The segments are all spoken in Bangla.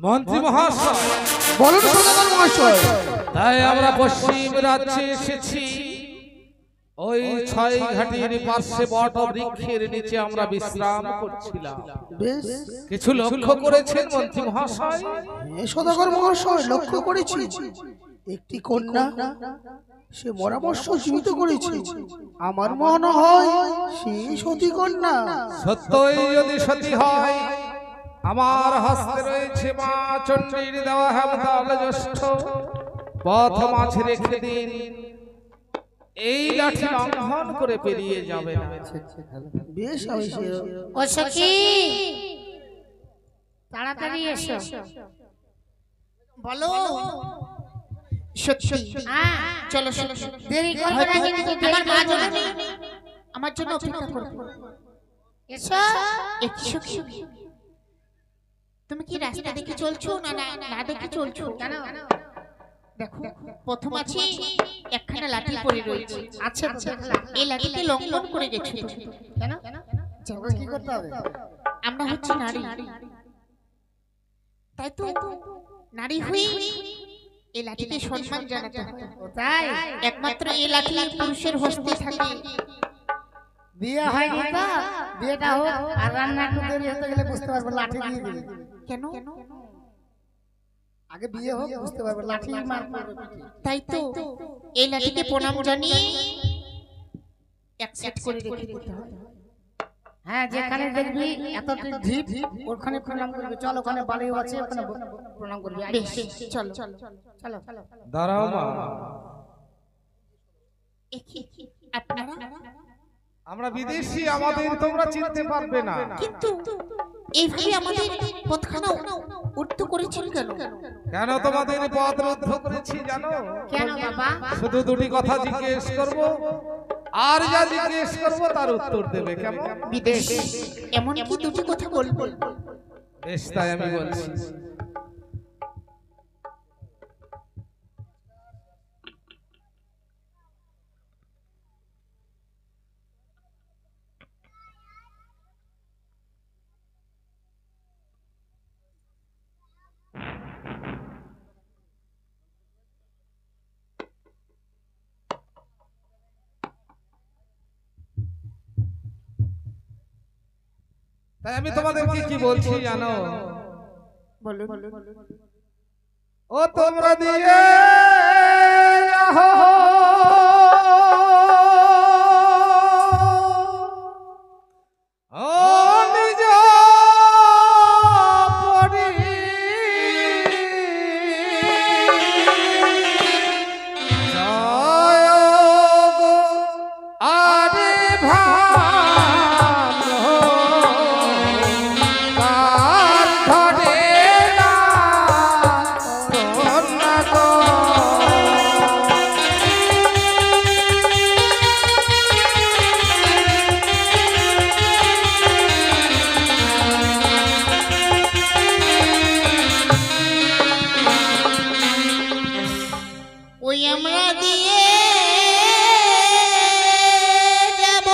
মন্ত্রী মহাশয় বলুন সদাগর মহাশয়। তাই আমরা পশ্চিম রাজ্যে এসেছি। ওই ছয় ঘাটির পাশে বট বৃক্ষের নিচে আমরা বিশ্রাম করছিলাম। বেশ, কিছু লক্ষ্য করেছেন মন্ত্রী মহাশয়? সদাগর মহাশয়, লক্ষ্য করেছি একটি কন্যা সে মরামর্শ জীবিত করেছে। আমার মনে হয় সেই সতী কন্যা। সত্যই যদি সতী হয়, আমার হস্তে রয়েছে মা চণ্ডীর দেওয়া হেমতাল জ্যেষ্ঠ পথ মাঝে রেখে দিন। এই লাঠি লঙ্ঘন করে পেরিয়ে যাবে না। বেশ, ও সখী তাড়াতাড়ি এসো। বলো সত্যি? চলো দেরি করবে না কিন্তু, আমার মা জননী আমার জন্য অপেক্ষা করবে। এসো। সখী, তুমি কি রাস্তা দেখে চলছো না না দেখে চলছো? কেন? দেখো, প্রথম আছে একখানা লাঠি পড়ে রয়েছে। আচ্ছা, এই লাঠিতে লঙ্ঘন করে গেছো। কেন? কি করতে হবে? আমরা হচ্ছে নারী, তাই তো নারী হয়ে এই লাঠিতে সম্মান জানাতে হয়। তাই একমাত্র এই লাঠি পুরুষের হস্তে থাকে। বিয়ে হয়নি তো, বিয়েটা হোক আর রান্না একটু দেরি হতে গেলে বুঝতে পারবো লাঠি দিয়ে দিবে। কেন? আগে বিয়ে হোক, বুঝতে পারবো লাঠি মার পড়বে। তাই তো এই লাঠিকে প্রণাম জানিয়ে অ্যাকসেপ্ট করে রেখে দিতে হয়। হ্যাঁ, যেখানে দেখবি এত ঢিপ ওখানে প্রণাম করবি। চল, ওখানে বালিও আছে, ওখানে প্রণাম করবি। বেশ, চলো চলো। দাঁড়াও মা, আপনারা আমরা বিদেশি, আমাদের তোমরা চিনতে পারবে না। কিন্তু এইভাবে আমাদের পথখানা উঠতে করেছিল কেন? কেন তোমাদের পথ রুদ্ধ করেছি জানো? কেন বাবা? শুধু দুটি কথা জিজ্ঞেস করব, আর যা জিজ্ঞেস করব তার উত্তর দেবে। কেমন? বিদেশ এমন কি দুটি কথা বলবো? বেশ, তাই আমি বলছি। তাই আমি তোমাদেরকে কি বলছি জানো? বলুন। ও তোমরা দিয়ে আমরা দিয়ে যাব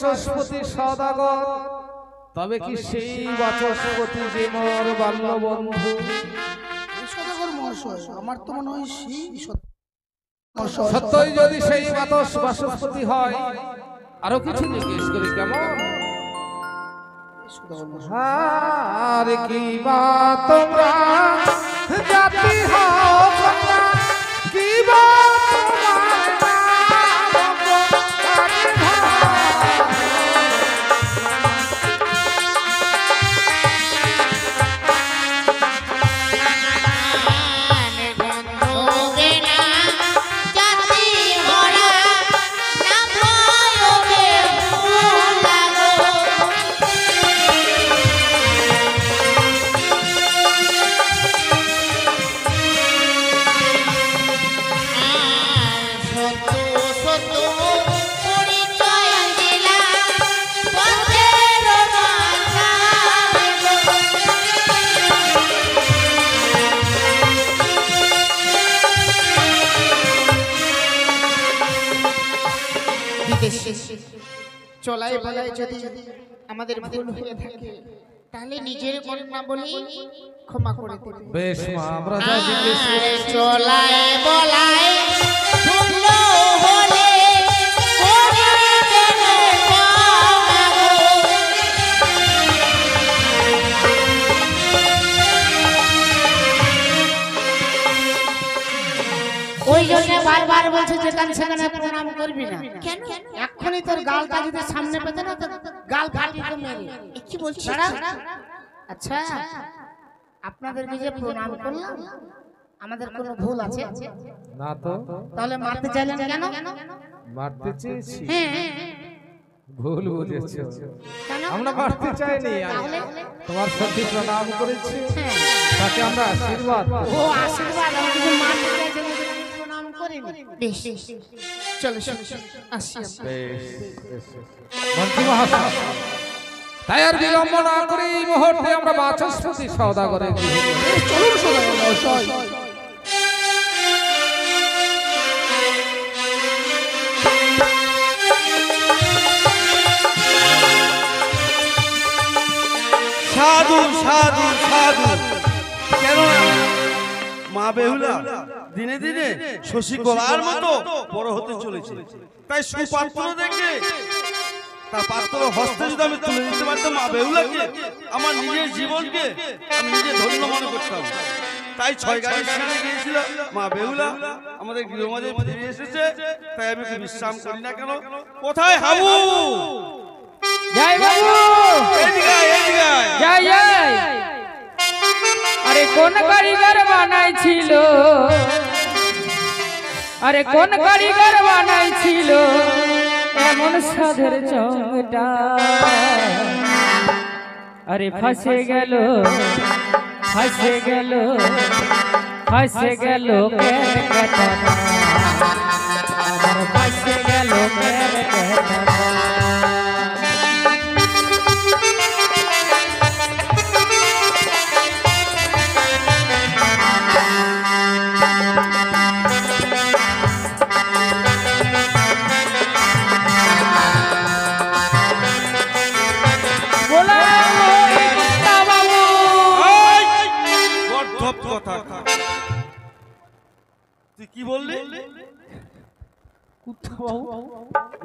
বাচস্পতি সদাগর, তবে কি সেই বাচস্পতি যে মোর বাল্য বন্ধু? এই সদাগর মহাশয়, আমার তো মনে হয় সেই মহাশয়। সত্যই যদি সেই বাচস্পতি হয়, আরো কিছু জিজ্ঞেস করি কেমন? আর কি বা তোমরা জাতি হও কন্যা, কি বা তোমার নাম গো আরে ভাই? চলাই বলাই যদি আমাদের ভুল হয়ে থাকে তাহলে নিজের মন না বলে ক্ষমা করে দেবে। বেশ মা, আমরা যা জিজ্ঞেস করি চলাই বলাই ভুল হলে করে দেবে ক্ষমা গো। ওই জন্য বারবার বলছে যেখানে সেখানে প্রণাম করবি না। কেন এক্ষুনি তোর গালটা যদি সামনে পেতে না, তো গাল ফাটিয়ে তো মেরে। কি বলছিস? দাঁড়া। আচ্ছা, আপনাদেরকে যে প্রণাম করলাম, আমাদের কোনো ভুল আছে? না তো। তাহলে মারতে চাইলেন কেন? মারতে চেয়েছি, হ্যাঁ, ভুল বুঝেছো। কেন? আমরা মারতে চাইনি, তাহলে? তোমার সত্যি প্রণাম করেছি, হ্যাঁ। তাকে আমরা আশীর্বাদ দেব। ও আশীর্বাদ, আমি কিছু মারতে চাইছেন, প্রণাম করিনি। বেশ চলো চলো আসি আমরা। বেশ, বেশ। মন্ত্রী মহাশয়, তাই আর বিলম্ব না করে এই মুহূর্তে আমরা বাচস্পতি সওদাগরের গৃহে যাই। এই চলুন সদাগর মহাশয়। সাধু সাধু সাধু। কেন মা বেহুলা দিনে দিনে শশীকলার মতো বড় হতে চলেছে, তাই সুপাত্র দেখে তার পাত্র হস্তে যদি আমি তুলে দিতে পারতাম মা বেহুলাকে, আমার নিজের জীবনকে আমি নিজে ধন্য মনে করতাম। তাই 6 গাড়ি সেখানে গিয়েছিল মা বেহুলা আমাদের গৃহমাঝে ফিরে এসেছে, তাই আমি একটু বিশ্রাম করি না কেন? কোথায় হাবু? জয় বাবু, এদিকে আয়, এদিকে আয়। জয় জয়। আরে কোন কারিগর বানাইছিল, আরে কোন কারিগর বানাইছিল এমন সাধের চংটা? আরে ফাঁসে গেল, ফাঁসে গেল, ফাঁসে গেল কেরকেটা, আমার ফাঁসে গেল কেরকেটা। তুই কি বললি?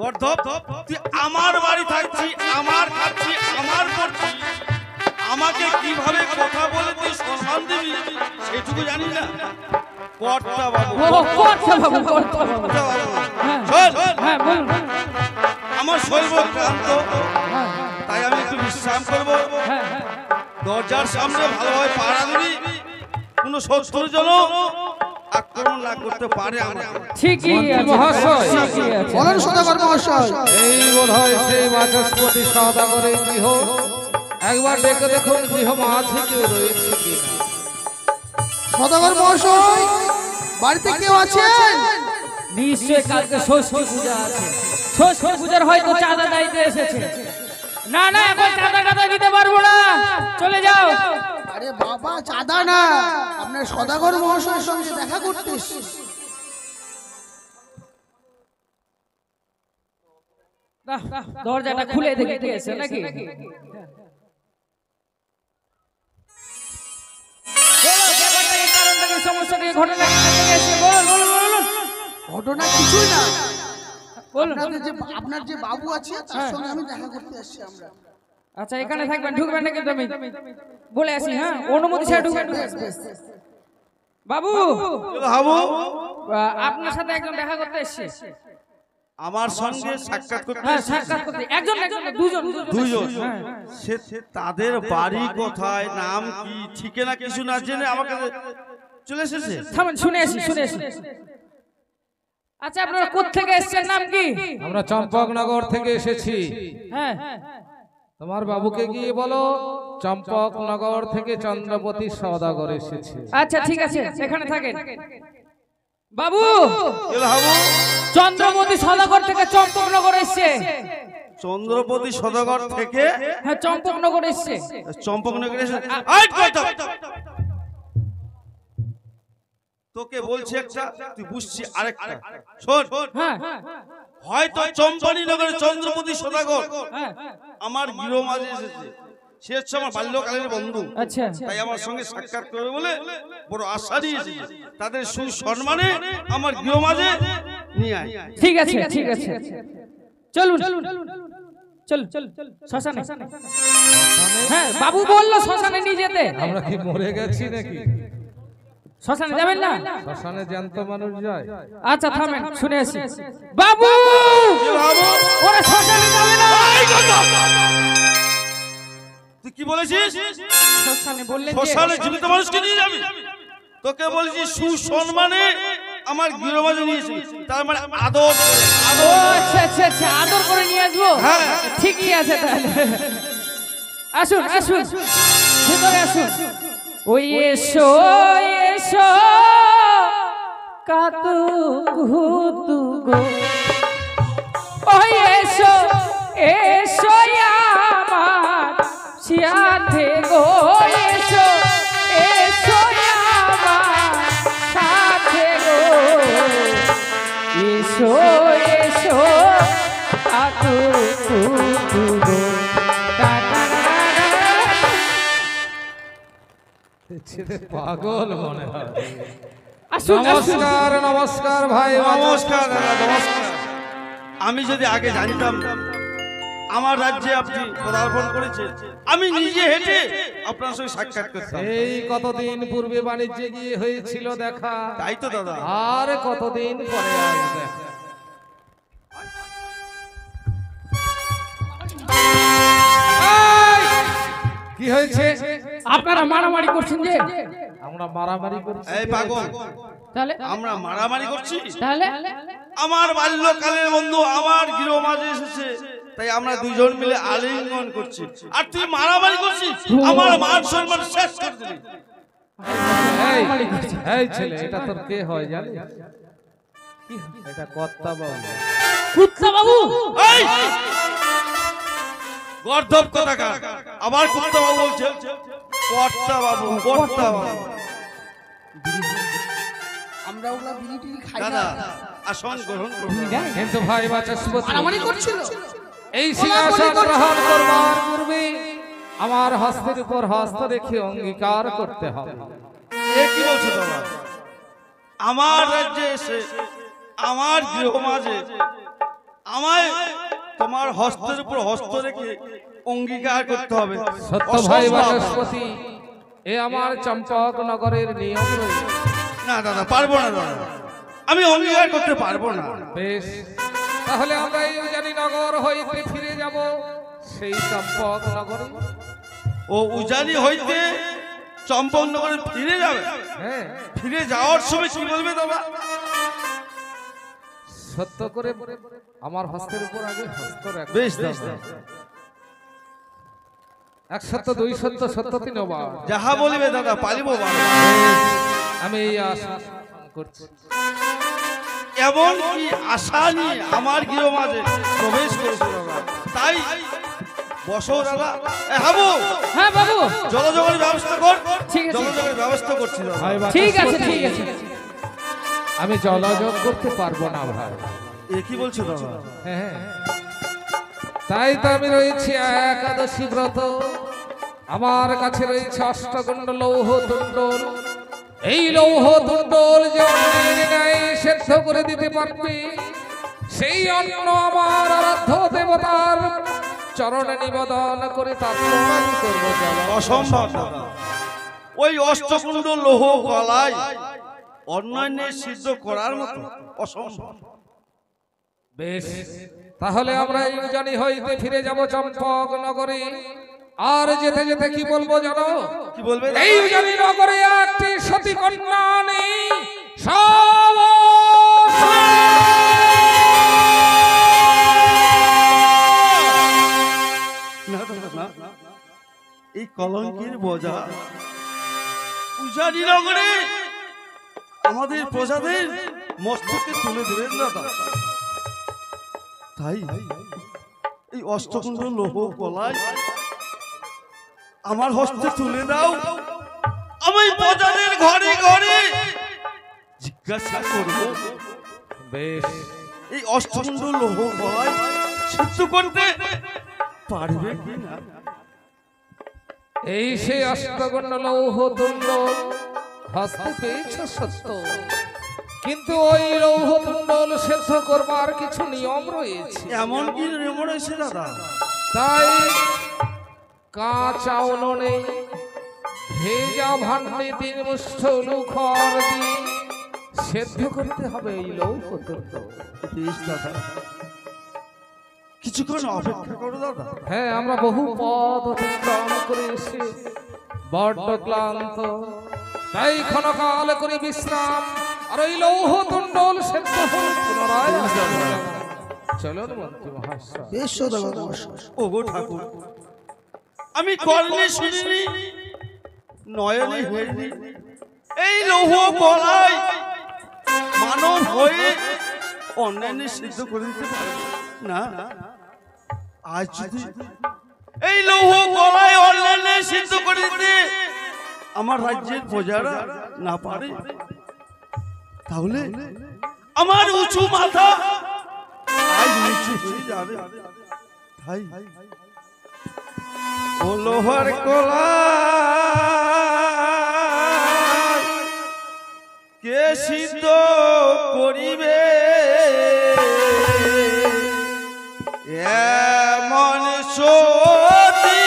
গর্ধব, তুই আমার বাড়ি থাকছি, আমার খাচ্ছি, আমার পড়ছি, আমাকে কিভাবে কথা বলে তুই সম্মান দিবি সেটুকু জানি না? কর্তা বাবু, আমার শরীর ক্লান্ত, তাই আমি একটু বিশ্রাম করবো। দরজার সামনে ভালোভাবে পাড়া দিবি, কোনো শত্রু যেন আক্রমণ না করতে পারে আমাকে। ঠিকই আছে মহাশয়, ঠিকই আছে। বলেন সদাগর মহাশয়। এই বোধহয় সেই বাচস্পতি সওদাগরের গৃহ। একবার ডেকে দেখুন গৃহ মাঝে কেউ রয়েছে কিনা। সদাগর মহাশয়, বাড়িতে কেউ আছেন? নিশ্চয় কালকে ষষ্ঠী পূজা আছে, ষষ্ঠী পূজার হয়তো চাঁদা দাইতে এসেছে। না না, এখন চাঁদা টাদা দিতে পারবো না, চলে যাও। আরে বাবা, চাঁদা না, আপনার সদাগর মহাশয়ের সঙ্গে দেখা করতে এসেছি। দরজাটা খুলে দেখে দিয়েছে নাকি? বলো ব্যাপারটা এই কারণটা কি, সমস্যাটা কি, ঘটনা কি ঘটে গেছে? বলুন বলুন বলুন ঘটনা কিছুই না, বলুন। আপনার যে বাবু আছে তার সঙ্গে আমি দেখা করতে আসছি আমরা। আচ্ছা এখানে থাকবেন, ঢুকবেন নাকি? তুমি বলে আসি, হ্যাঁ অনুমতি ছাড়া ঢুকবেন। বাবু হাবু আপনার সাথে একজন দেখা করতে এসেছে। আমার সঙ্গে সাক্ষাৎ করতে হ্যাঁ এসেছে? সাক্ষাৎ করতে একজন একজন না, দুজন দুইজন। হ্যাঁ। সে তাদের বাড়ি কোথায়, নাম কি, ঠিকানা কিছু না জেনে আমাকে চলে এসেছে। থামেন, শুনে আসি শুনে আসি। আচ্ছা আপনারা কোত্থেকে এসেছেন, নাম কি? আমরা চম্পকনগর থেকে এসেছি। হ্যাঁ তোমার বাবুকে গিয়ে বলো চম্পকনগর থেকে চন্দ্রপতি সওদাগর এসেছে। আচ্ছা ঠিক আছে, এখানে থাকেন। বাবু হাবু চন্দ্রমতি সদাগর থেকে চম্পকনগর এসছে। চন্দ্রপতি সদাগর থেকে হ্যাঁ চম্পকনগর এসছে। চম্পকনগর এসেছে। তোকে বলছি একটা, তুই বুঝছি আরেকটা। শোন, হ্যাঁ হয়তো চম্পানীনগরের চন্দ্রপতি সদাগর হ্যাঁ আমার গৃহমাঝে এসেছে। সে হচ্ছে আমার বাল্যকালের বন্ধু। আচ্ছা তাই আমার সঙ্গে সাক্ষাৎ করবে বলে বড় আশা নিয়ে এসেছে। তাদের সুসম্মানে আমার গৃহমাঝে নিয়ে আয়। ঠিক আছে ঠিক আছে, চলুন চল চল শ্মশানে। হ্যাঁ বাবু বললো শ্মশানে নিয়ে যেতে। আমরা কি মরে গেছি নাকি? শ্মশানে যাবেন না? শ্মশানে জ্যান্ত মানুষ যায়। আচ্ছা থামেন, শুনে আসি। বাবু ওরা শ্মশানে যাবে না। তুই কি বলেছিস? শ্মশানে বললেন যে শ্মশানে জীবিত মানুষকে নিয়ে যাবি? তোকে বলেছি সুসম্মানে আমার গৃহমাঝে নিয়েছি, তার মানে আদর ও আচ্ছা আচ্ছা আচ্ছা, আদর করে নিয়ে আসবো। হ্যাঁ। ঠিকই আছে তাহলে। আসুন আসুন ভিতরে আসুন। ওই এসো এসো কাতু ঘুতু গো, ওই এসো এসো আমার সাথে গো, এসো এসো আমার সাথে গো, এসো এসো কাতু ঘুতু গো। ছেলে পাগল মনে হয়। আসুন আসুন। নমস্কার নমস্কার ভাই। নমস্কার দাদা, নমস্কার। আমি যদি আগে জানতাম আমার রাজ্যে আপনি পদার্পণ করেছেন, আমি নিজে হেঁটে আপনার সঙ্গে সাক্ষাৎ করতাম। এই কতদিন পূর্বে বাণিজ্যে গিয়ে হয়েছিল দেখা, তাই তো দাদা। আর কতদিন পরে আজ দেখা। কি হয়েছে? আপনারা মারামারি করছেন যে? আমরা মারামারি করছি? এই পাগল, তাহলে আমরা মারামারি করছি? তাহলে আমার বাল্যকালের বন্ধু আমার গৃহমাঝে এসেছে, তাই আমরা দুজন মিলে আলিঙ্গন করছি, আর তুই মারামারি করছিস। আমার মান সম্মান শেষ করে দিলি। এই ছেলে, এটা তোর কে হয় জানিস? এটা কর্তা বাবু। কুত্তা বাবু। এই গর্ধব কথাকার, আবার কুত্তা বাবু বলছে। কর্তা বাবু, কর্তা বাবু। আমরা ওগুলা বিড়ি টিড়ি খাই না। দাদা আসন গ্রহণ করুন। কিন্তু ভাই বাচস্পতি, মারামারি করছিল। এই সিংহাসন গ্রহণ করবার পূর্বে আমার হস্তের উপর হস্ত রেখে অঙ্গীকার করতে হবে। এ কি বলছো দাদা? আমার রাজ্যে এসে আমার গৃহমাঝে আমায় তোমার হস্তের উপর হস্ত রেখে অঙ্গীকার করতে হবে? সত্য ভাই অসম্ভব। বাচস্পতি, এ আমার চম্পক নগরের নিয়ম রয়েছে। না দাদা, পারবো না দাদা, আমি অঙ্গীকার করতে পারবো না। বেশ, তাহলে আমরা এই উজানি নগর হইতে ফিরে যাব সেই চম্পক নগরে। ও উজানি হইতে চম্পকনগরে ফিরে যাবে? হ্যাঁ, ফিরে যাওয়ার সময় কি বলবে দাদা? সত্য করে আমার হস্তের উপর আগে হস্ত রাখ। বেশ দাদা, এক সত্য, দুই সত্য, সত্য তিন বার। যাহা বলিবে দাদা, পালিব বাবা। আমি এই আশা করছি। এমন কি আশা নিয়ে আমার গৃহমাঝে প্রবেশ করেছে দাদা, তাই বসো দাদা। হাবু, হ্যাঁ বাবু জলযোগের ব্যবস্থা কর। ঠিক আছে। জলযোগের ব্যবস্থা করছি দাদা। ভাই ঠিক আছে বাচস্পতি, ঠিক আছে। আমি জলযোগ করতে পারবো না ভাই। এ কি বলছো দাদা? হ্যাঁ, তাই তো আমি রয়েছি একাদশী ব্রত, আমার কাছে রয়েছে অষ্টগণ্ড লৌহ তুণ্ডল। এই লৌহ তুণ্ডল যে অন্নের ন্যায় সেদ্ধ করে দিতে পারবে, সেই অন্ন আমার আরাধ্য দেবতার চরণে নিবেদন করে তার প্রণাম করবো। অসম্ভব দাদা, ওই অষ্টকুণ্ড লৌহ কলায় অন্যান্য সিদ্ধ করার মতো অসম্ভব। বেশ, তাহলে আমরা এই উজানি হইতে ফিরে যাব চম্পক নগরে। আর যেতে যেতে কি বলবো জানো? কি বলবে? এই উজানি নগরে একটি সতী কন্যা নেই, সব না দাদা, না, এই কলঙ্কের বোঝা উজানি নগরে আমাদের প্রজাদের মস্তকে তুলে দেবেন দাদা। তাই এই অষ্টকুণ্ড লৌহ কলায় আমার হস্তে তুলে দাও, আমি প্রজাদের ঘরে ঘরে জিজ্ঞাসা করব বেশ, এই অষ্টকুণ্ড লৌহ কলায় সিদ্ধ করতে পারবে কিনা। এই সেই অষ্টগণ্ড লৌহ তুণ্ডল হস্তে পেয়েছ সত্য, কিন্তু ওই লৌহ তুণ্ডল সেদ্ধ করবার কিছু নিয়ম রয়েছে। এমন কি নিয়ম রয়েছে দাদা? তাই কাঁচা উনুনে ভেজা ভান্ডে 3 মুষ্ঠ লুখর দিয়ে সেদ্ধ করতে হবে এই লৌহ তুণ্ডল। বেশ দাদা, কিছুক্ষণ অপেক্ষা করো দাদা। হ্যাঁ, আমরা বহু পথ অতিক্রম করে এসে বড্ড ক্লান্ত, তাই ক্ষণকাল করে বিশ্রাম আর ওই লৌহ তুণ্ডল সেদ্ধ হল পুনরায়। চলুন মন্ত্রী মহাশয়। বেশ সদাগর মহাশয়। ওগো ঠাকুর, আমি কর্ণে শুনিনি, নয়নে হইনি, এই লৌহ কলায় মানব হয়ে অন্যান্য সিদ্ধ করে দিতে পারে না। আজ যদি এই লৌহ কলায় অন্যান্য সিদ্ধ করে দিতে আমার রাজ্যের প্রজারা না পারে, তাহলে আমার উঁচু মাথা আজ নিচু হয়ে যাবে। তাই ও লোহার কলায় কে সিদ্ধ করিবে, এমন সতী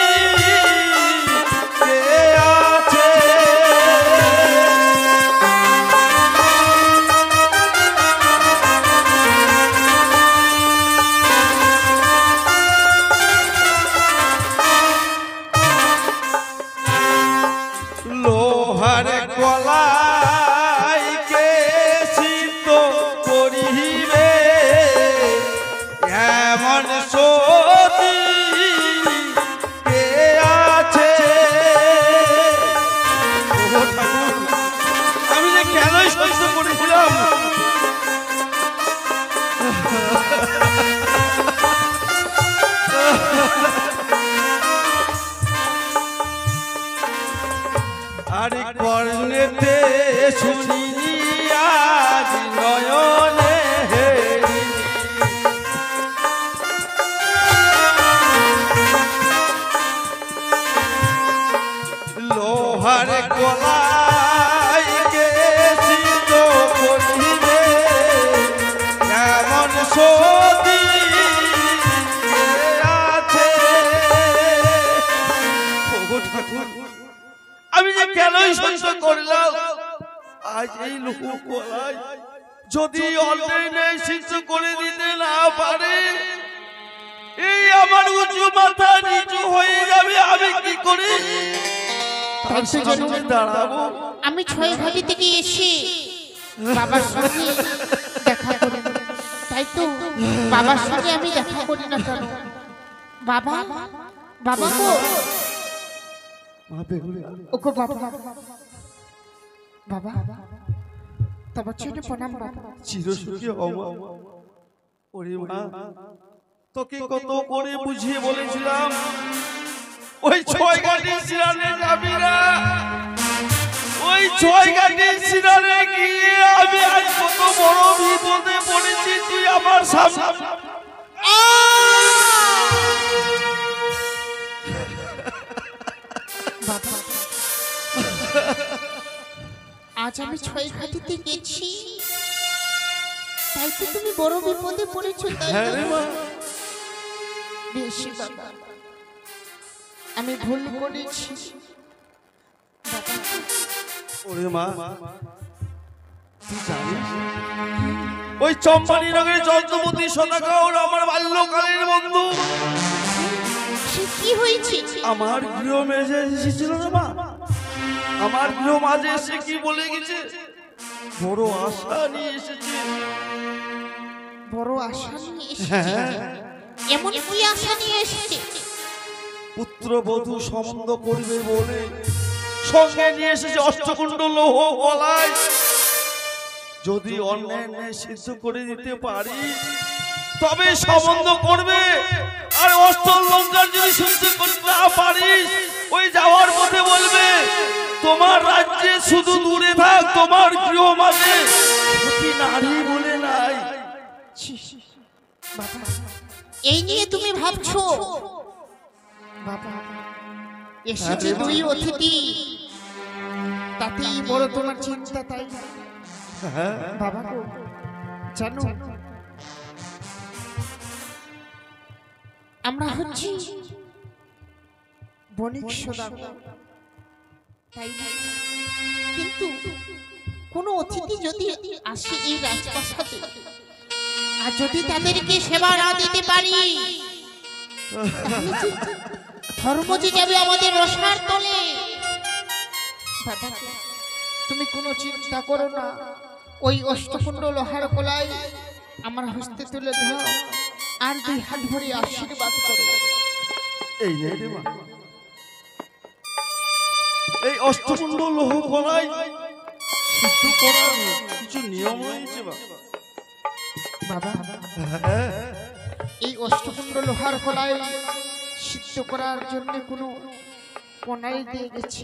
কে আছে? লোহার কলায় কে সিদ্ধ করিবে, এমন সতী কে আছে? ওগো ঠাকুর, আমি যে কেনই সহ্য করেছিলাম, আরে কর্ণেতে শুনিনি আজ নয়নে হেরিনি, লোহার কলায় কে সিদ্ধ করিবে, এমন সতী কে আছে? ওগো ঠাকুর, আমি যে কেনই সহ্য করলাম, আজ এই লোক কলায় যদি অন্যায় সিদ্ধ করে দিতে না পারে, এই আমার উঁচু মাথা নিচু হয়ে যাবে। আমি কি করে তার সামনে দাঁড়াবো? আমি 6 ঘাটি থেকে এসে বাবার সঙ্গে দেখা করি, তাই তো বাবার সঙ্গে আমি দেখা করি না কেন? বাবা, বাবা গো, ওগো বাবা, বাবা তোমার ছেলে প্রণাম বাবা। চিরসুখী হও মা। ওরে মা, তোকে কত করে বুঝিয়ে বলেছিলাম ওই 6 ঘাটের সিরানে যাবি না, ওই 6 ঘাটের সিরানে গিয়ে আমি আজ কত বড় বিপদে পড়েছি, তুই আমার সামনে আজ আমি ছয় ঘাটিতে গেছি, তাই তো তুমি বড় বিপদে পড়েছো, তাই হ্যাঁ রে মা। বেশ বাবা, আমি ভুল করেছি বাবা। ওরে মা, তুই জানিস ওই চম্পানি নগরের যন্ত্রমতি সদাগর আমার বাল্যকালের বন্ধু সে কি হয়েছে? আমার গৃহ মেজে এসেছিল না মা, আমার গৃহ মাঝে এসে কি বলে গেছে, বড় আশা নিয়ে এসেছে। বড় আশা নিয়ে এসেছে? এমন কি আশা নিয়ে এসেছে? পুত্র বধূ সম্বন্ধ করবে বলে সঙ্গে নিয়ে এসেছে অষ্টকুণ্ডল লৌহ গলায়। যদি অন্যায় ন্যায় সিদ্ধ করে দিতে পারি তবে সম্বন্ধ করবে, আর অষ্টলঙ্কার যদি সিদ্ধ করতে না পারিস ওই যাওয়ার পথে বলবে তোমার রাজ্যে শুধু দূরে থাক, তোমার গৃহ মাঝে সতী নারী বলে নাই। বাবা, এই নিয়ে তুমি ভাবছো? বাবা, এসেছে দুই অতিথি, তাতেই বড় তোমার চিন্তা, তাই না? বাবা গো, জানো আমরা হচ্ছি বণিক সদাগর, তাই না? কিন্তু কোনো অতিথি যদি আসে এই রাজপ্রাসাদে, আর যদি তাদেরকে সেবা না দিতে পারি, ধর্ম যে যাবে আমাদের রসার তলে। বাবা, তুমি কোনো চিন্তা করো না, ওই অষ্টকুণ্ড লোহার কলাই আমার হস্তে তুলে দাও, আর দুই হাত ভরে আশীর্বাদ করো। এই নে রে মা, এই অষ্টকুণ্ড লৌহ গলায় সিদ্ধ করার কিছু নিয়ম রয়েছে বাবা, এই অষ্টকুণ্ড লোহার কলাই সিদ্ধ করার জন্য কোনো প্রণালী দিয়ে গেছে?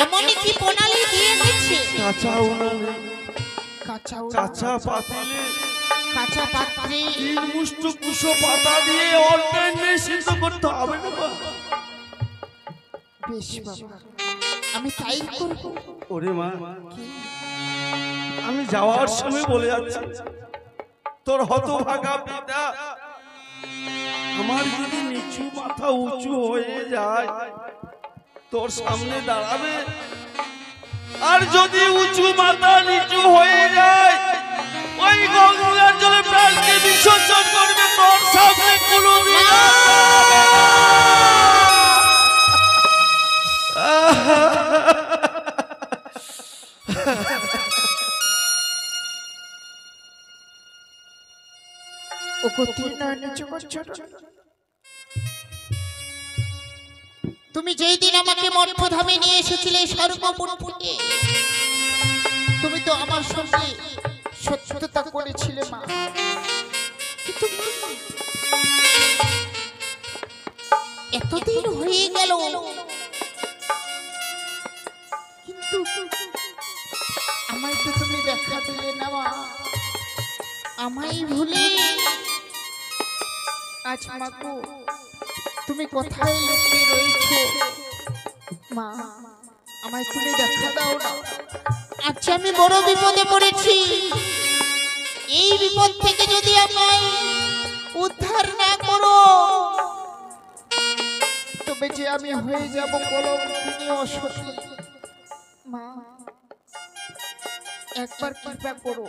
এমনই কি প্রণালী দিয়ে গেছে? কাঁচা উনুনে কাঁচা পাতিলে কাঁচা পাত্রে তিন মুষ্ট কুশো পাতা দিয়ে অন্যান্য সিদ্ধ করতে হবে না মা। বেশ বাবা, আমি তাই করব। ওরে মা, আমি যাওয়ার সময় বলে যাচ্ছি তোর হতভাগা পিতা আমার যদি নিচু মাথা উঁচু হয়ে যায় তোর সামনে দাঁড়াবে, আর যদি উঁচু মাথা নিচু হয়ে যায় ওই গঙ্গার জলে প্রাণকে বিসর্জন করবে, তোর সামনে কোনোদিন তুমি যেই দিন আমাকে মঠধামে নিয়ে এসেছিলে স্বর্গপুর থেকে, তুমি তো আমার সঙ্গে সত্যতা করেছিলে মা। কিন্তু এতদিন হয়ে গেল, কিন্তু আমায় তো তুমি দেখা দিলে না মা। আমায় ভুলে আজ মাগো তুমি কোথায় লুকিয়ে রয়েছো মা? আমায় তুমি দেখা দাও না। আচ্ছা, আমি বড় বিপদে পড়েছি, এই বিপদ থেকে যদি আমায় উদ্ধার না করো তবে যে আমি হয়ে যাব কলঙ্কিনী অসতী মা। একবার কৃপা করো।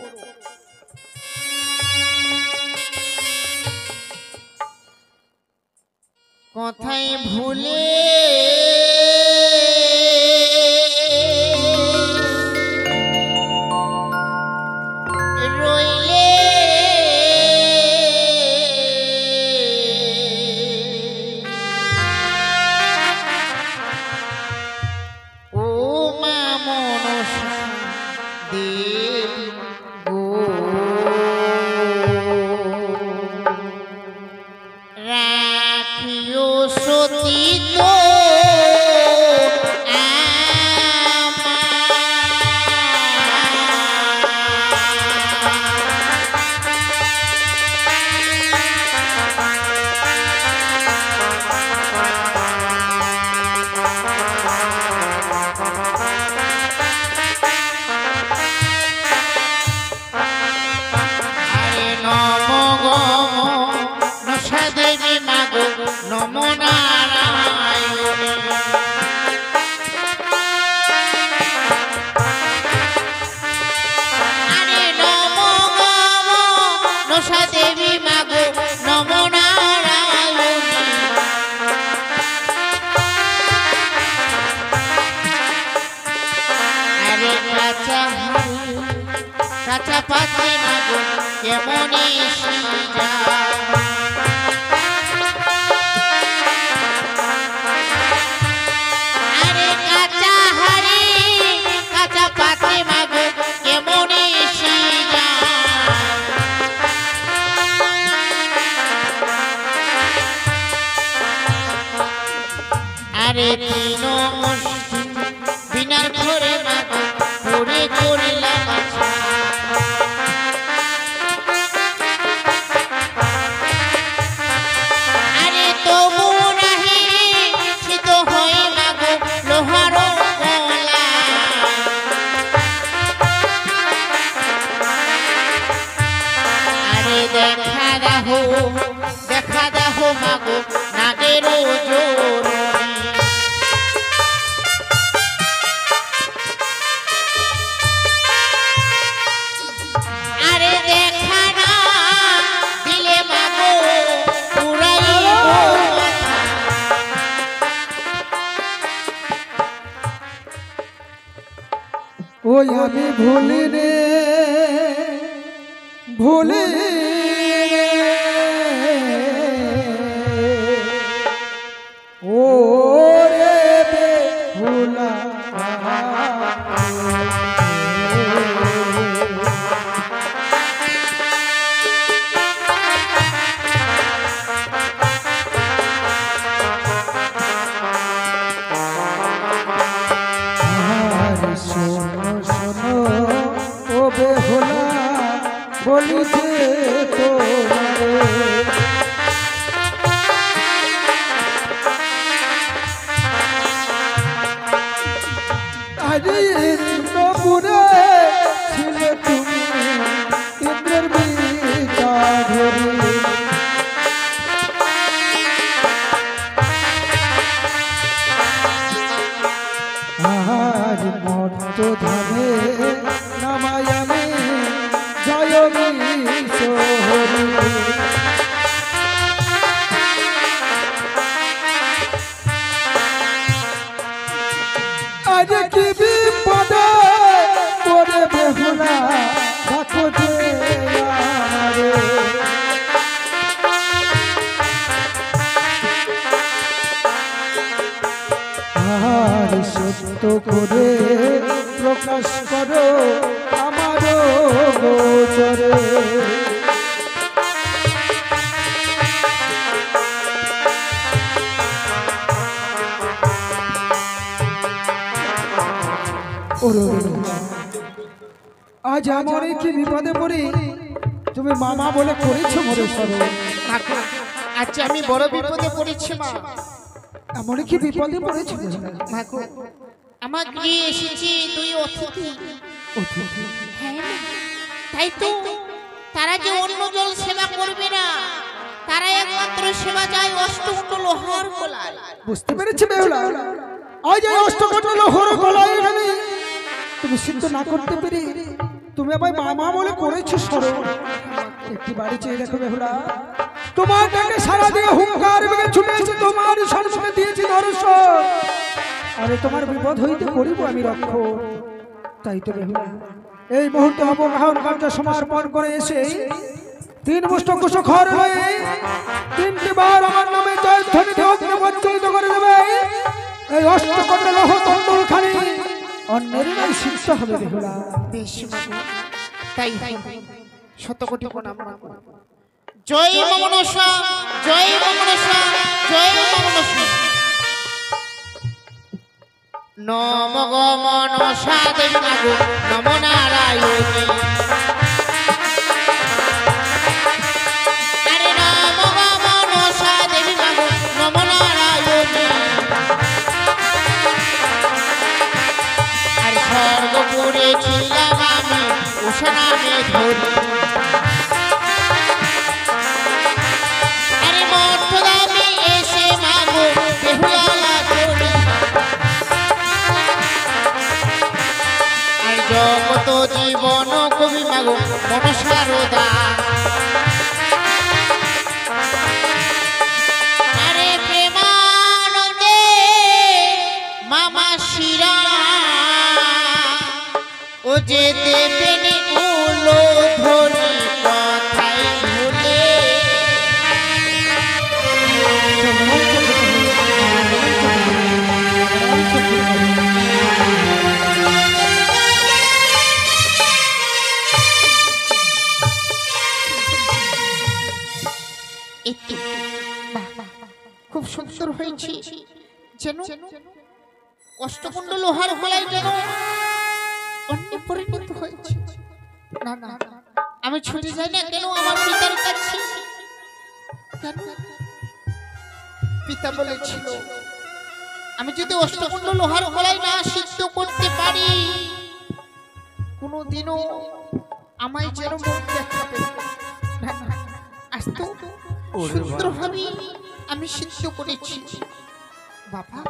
কথায় ভুলে রইলে ও মা মনসা দেবী গো, রাখিও সতী তো নমো নারায়ণী। আরে নমো মনসা দেবী মাগো নমো নারায়ণী। আরে কাঁচা পাত্রে মাগো কেমন এসে যায়। আরে কাঁচা হাড়ি কাঁচা পাত্রে মাগো কেমন এসে যায়। আরে তিন বিনার ঘরে মাগো পড়ে করলাম আরে তবু নাহি শীত হয়ে মাগো লোহার গলা। আরে দেখা দাও মাগো নাগের জোর। আরে দেখা না দিলে মাগো পুরাই ওই আমি ভুলি রে ভুলি ও রে ভুলা শোনো শোনো ও বেহুলা বলি যে তোমারে আরে ইন্দ্রপুরে ছিলে তুমি ইন্দ্রের বিটা ধরে আহার মর্ত ধামে নামায়ামে জয় শহরে আজ কি বিপদে পড়ে বেহুলা দেখো যে আমারে আর সত্য করে প্রকাশ করো আমার গোচরে আজ আমার কি বিপদে পড়ি তুমি মামা বলে করেছো মরে সরো। আচ্ছা আমি বড় বিপদে পড়েছি মা। এমন কি বিপদে পড়েছো মাগো আমার গৃহে এসেছি দুই অতিথি। হ্যাঁ তাই তো তারা যে অন্য জল সেবা করবে না, তারা একমাত্র সেবা চায় অষ্টকুণ্ড লোহার গলায়। বুঝতে পেরেছি বেহুলা, আজ এই অষ্টকুণ্ড লোহার গলায় এখানে তুমি সিদ্ধ না করতে পেরে তুমি আমায় মামা বলে করেছো সরো। একটি বাড়ি চেয়ে দেখো বেহুলা, তোমার ডাকে সারা দিয়ে হুঙ্কার বেগে ছুটে এসে তোমার সম্মুখে দিয়েছি দর্শন। আরে তোমার বিপদ হইতে করিব আমি রক্ষ। তাই তো বেহুলা এই মুহূর্তে অবগাহন কার্য সমর্পণ করে এসে তিন মুষ্ট কুশখর হয়ে তিনটি বার আমার নামে জয়ধ্বনি দিয়ে অগ্নিমজ্জিত করে দেবে। এই অষ্টকণ্ড লৌহ তণ্ডুল খানি অন্যের নাই সিদ্ধ হবে বেহুলা। বেশ মাগো তাই শতকোটি প্রণাম মাগো। জয় মা মনসা, জয় মা মনসা, জয় মা মনসা। নম গো মনসা দেবী মাগো নমো নারায়ণী। আরে নম গো মনসা দেবী মাগো নমো নারায়ণী। আর স্বর্গপুরে ছিলাম আমি উষা নামে ধরি। আরে মঠদামে এসে জগত জীবন কবি মাগো মনসারদা আরে প্রেমানন্দে মামা শিরা ও যে দেবেন উলো ধরি কথাই ভুলে একটু বাহ, বাহ, বাহ, খুব সুন্দর হয়েছে যেন অষ্টকুণ্ড লোহার গলায় যেন অন্য পরিণত হয়েছে না না আমি ছুটে যাই না কেন আমার পিতার কাছে কেন পিতা বলেছিল আমি যদি অষ্টকুণ্ড লোহার গলায় না সিদ্ধ করতে পারি কোনোদিনও আমায় যেন মুখ দেখাবে না না আজ তো সুন্দরভাবে আমি সিদ্ধ করেছি বাবা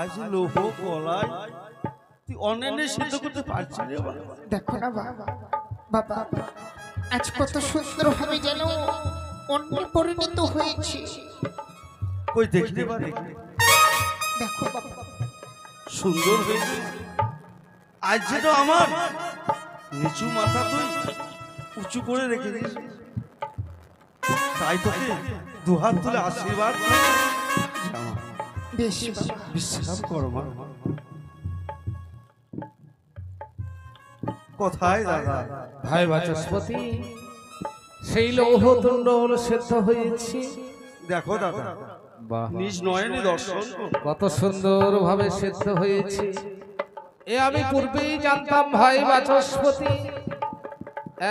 আজ লোহ কলাই তুই অনেনে সিদ্ধ করতে পারছিস রে বাবা। দেখো না বাবা বাবা আজ কত সুন্দরভাবে যেন অন্য পরিণত হয়েছে কই দেখতে পারে দেখো বাবা সুন্দর হয়েছে আজ যেন আমার নিচু মাথা তুই উঁচু করে রেখে দিস তাই তোকে দুহাত তুলে আশীর্বাদ করি। জামা, বেশ বাবা বিশ্বাস কর মা। কোথায় দাদা ভাই বাচস্পতি, সেই লৌহ তুণ্ডল সেদ্ধ হয়েছে। দেখো দাদা বাহ, নিজ নয়নে দর্শন কর। কত সুন্দর ভাবে সেদ্ধ হয়েছে। এ আমি পূর্বেই জানতাম ভাই বাচস্পতি,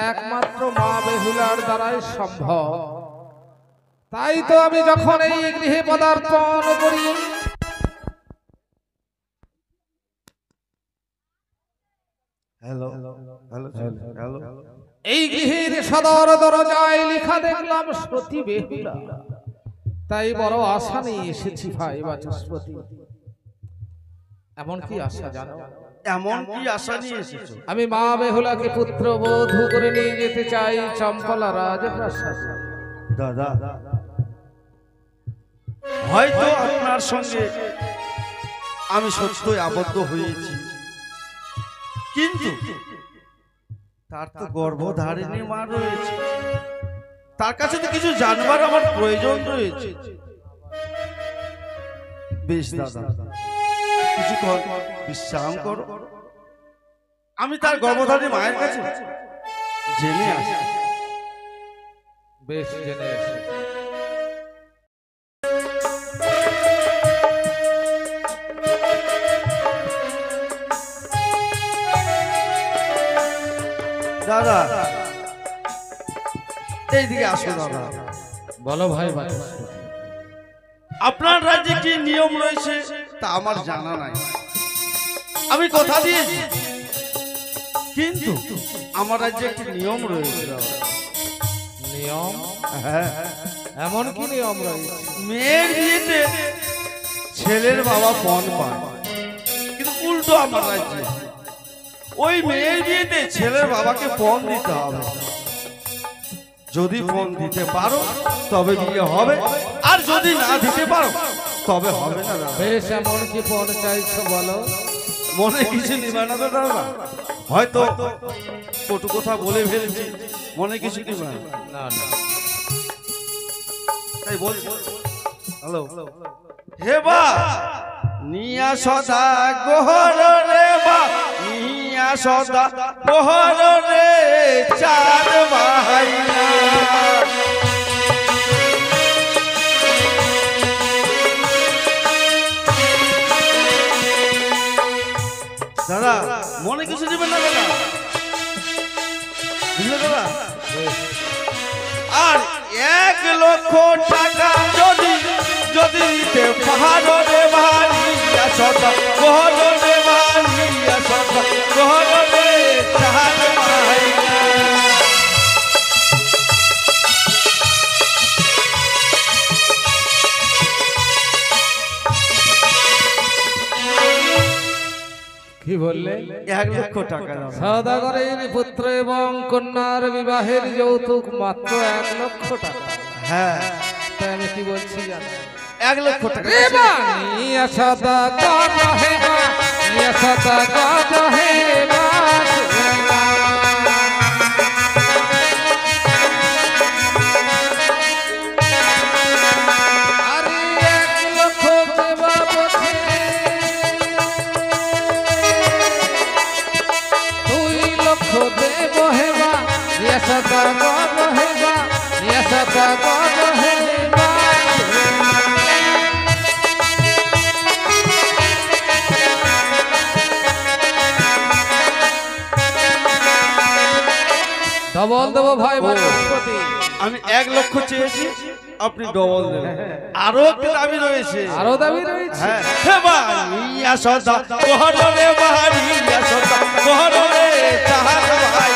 একমাত্র মা বেহুলার দ্বারাই সম্ভব। তাই তো আমি যখন এই গৃহে পদার্পণ করি, হ্যালো হ্যালো হ্যালো এই গৃহের সদর দরজায় লেখা দেখলাম সতী বেহুলা। তাই বড় আশা নিয়ে এসেছি ভাই বাচস্পতি। এমন কি আশা জানো? এমন কি আশা নিয়ে এসেছো? আমি মা বেহুলাকে পুত্র বধূ করে নিয়ে যেতে চাই চম্পলা রাজপ্রাসাদে। দাদা হয়তো আপনার সঙ্গে আমি সত্যই আবদ্ধ হয়েছি, কিন্তু তার তো গর্ভধারিণী মা রয়েছে, তার কাছে তো কিছু জানবার আমার প্রয়োজন রয়েছে। বেশ দাদা কিছু বিশ্রাম করো, আমি তার গর্ভধারিণী মায়ের কাছে জেনে আসি। বেশ, জেনে এসে দাদা এইদিকে আসো দাদা। বলো ভাই বাচস্পতি। আপনার রাজ্যে কি নিয়ম রয়েছে তা আমার জানা নাই, আমি কথা দিয়েছি, কিন্তু আমার রাজ্যে একটি নিয়ম রয়েছে দাদা। নিয়ম? হ্যাঁ, এমন কি নিয়ম রয়েছে? মেয়ের বিয়েতে ছেলের বাবা পণ পায়, কিন্তু উল্টো আমার রাজ্যে ওই মেয়ের বিয়েতে ছেলের বাবাকে পণ দিতে হবে। যদি পণ দিতে পারো তবে বিয়ে হবে, আর যদি না দিতে পারো তবে হবে না দাদা। বেশ, এমন কি পণ চাইছো বলো? মনে কিছু নিবে না তো দাদা, হয়তো কটু কথা বলে ফেলেছি, মনে কিছু নিবে না, না না, তাই বলছি। হ্যালো হে বা নিয়া সদা গোহর রে বা নিয়া সদা গোহর রে চাঁদ বাহাইনা। দাদা মনে কিছু নেবেন না দাদা, বুঝলে দাদা? আর 1 লক্ষ টাকা যদি যদি দিতে পাহাড় রে ভারিয়া সদা গোহর রে ভারিয়া সদা গোহর রে চাঁদ বাহাইনা। কি বললে? 1 লক্ষ টাকা দাদা। সওদাগরের পুত্র এবং কন্যার বিবাহের যৌতুক মাত্র 1 লক্ষ টাকা। হ্যাঁ, তাই আমি কি বলছি জানো? 1 লক্ষ টাকা। নিয়া সদা গদ হেবা, নিয়া সদা গদ হেবা। আরে 1 লক্ষ দেবা বসে, 2 লক্ষ দেব হেবা, নিয়া সদা গদ হেবা, নিয়া সদা গদ হেবা। ডবল দেবো ভাই বাচস্পতি। আমি 1 লক্ষ চেয়েছি, আপনি ডবল দেবেন। আরো একটা দাবি রয়েছে। আরো দাবি রয়েছে। হ্যাঁ, হে বাড়িয়া সদা কোহরে বাড়িয়া সদা কোহরে চাহার ভাই।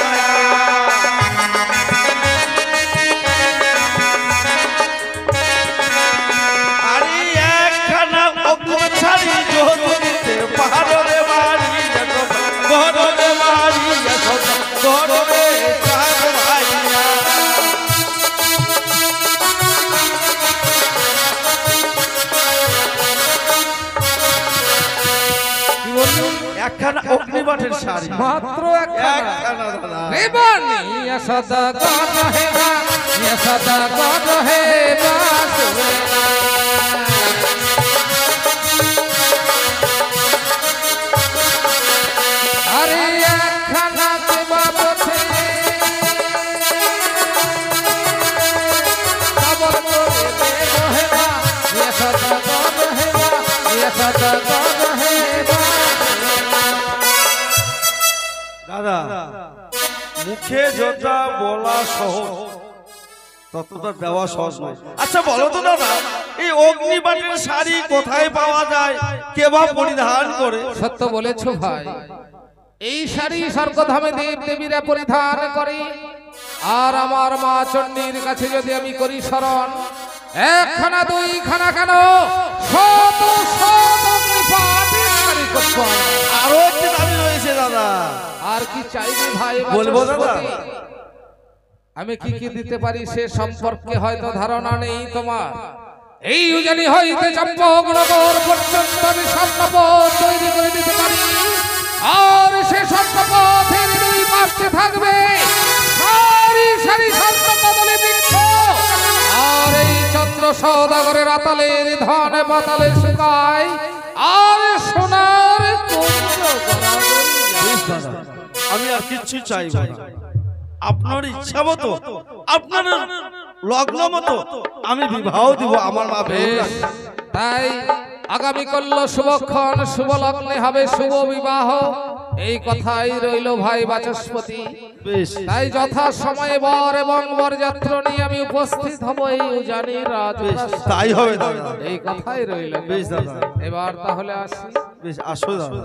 আরে একখানা অগ্নিশালী যোধুতে পাহাড়ে বাড়িয়া সদা কোহরে বাড়িয়া সদা কোহরে চাহার ভাই। কি বললি? একখানা অগ্নিবাটের শাড়ি, মাত্র একখানা। একখানা দাদা। রেবানি সদা গদ হেবা, নিয়া সদা গদ হেবা। আরে একখানা দেবা বসে, ডবল করে দেব হেবা, নিয়া সদা গদ হেবা, নিয়া সদা গদ হেবা। দাদা, মুখে যতটা বলা সহজ, ততটা দেওয়া সহজ নয়। আচ্ছা বলো তো দাদা, এই অগ্নিবাটের শাড়ি কোথায় পাওয়া যায়, কে বা পরিধান করে? সত্য বলেছো ভাই, এই শাড়ি স্বর্গধামে দেব দেবীরা পরিধান করে। আর আমার মা চণ্ডীর কাছে যদি আমি করি শরণ, 1খানা 2খানা কেন, শত শত অগ্নিপাতের শাড়ি করতে হয়। আরো একটি দাবি রয়েছে দাদা। আর কি চাইবে ভাই বলবো দাদা? বাচস্পতি? আমি কি কি দিতে পারি সে সম্পর্কে হয়তো ধারণা নেই তোমার। এই উজানি হইতে চম্পকনগর পর্যন্ত আমি স্বর্ণপথ তৈরি করে দিতে পারি। আর সে স্বর্ণপথের 2 পাশে থাকবে সারি সারি স্বর্ণ কদলী বৃক্ষ। আর এই চন্দ্র সওদাগরের আতালের ধন পাতালে শুকায়, আর সোনার কুঞ্জ গড়াগড়ি যায়। আমি আর কিচ্ছু চাইব না, আপনার ইচ্ছা মতো, আপনার লগ্ন মতো আমি বিবাহ দিব আমার মা বেহুলা। বেশ, তাই আগামীকাল শুভক্ষণ শুভ লগ্নে হবে শুভ বিবাহ। এই কথাই রইল ভাই বাচস্পতি। বেশ, তাই যথা সময়ে বর এবং বরযাত্র নিয়ে আমি উপস্থিত হব এই উজানির রাজপ্রাসাদে। তাই হবে দাদা। এই কথাই রইল। বেশ দাদা, এবার তাহলে আসি। বেশ আসো দাদা।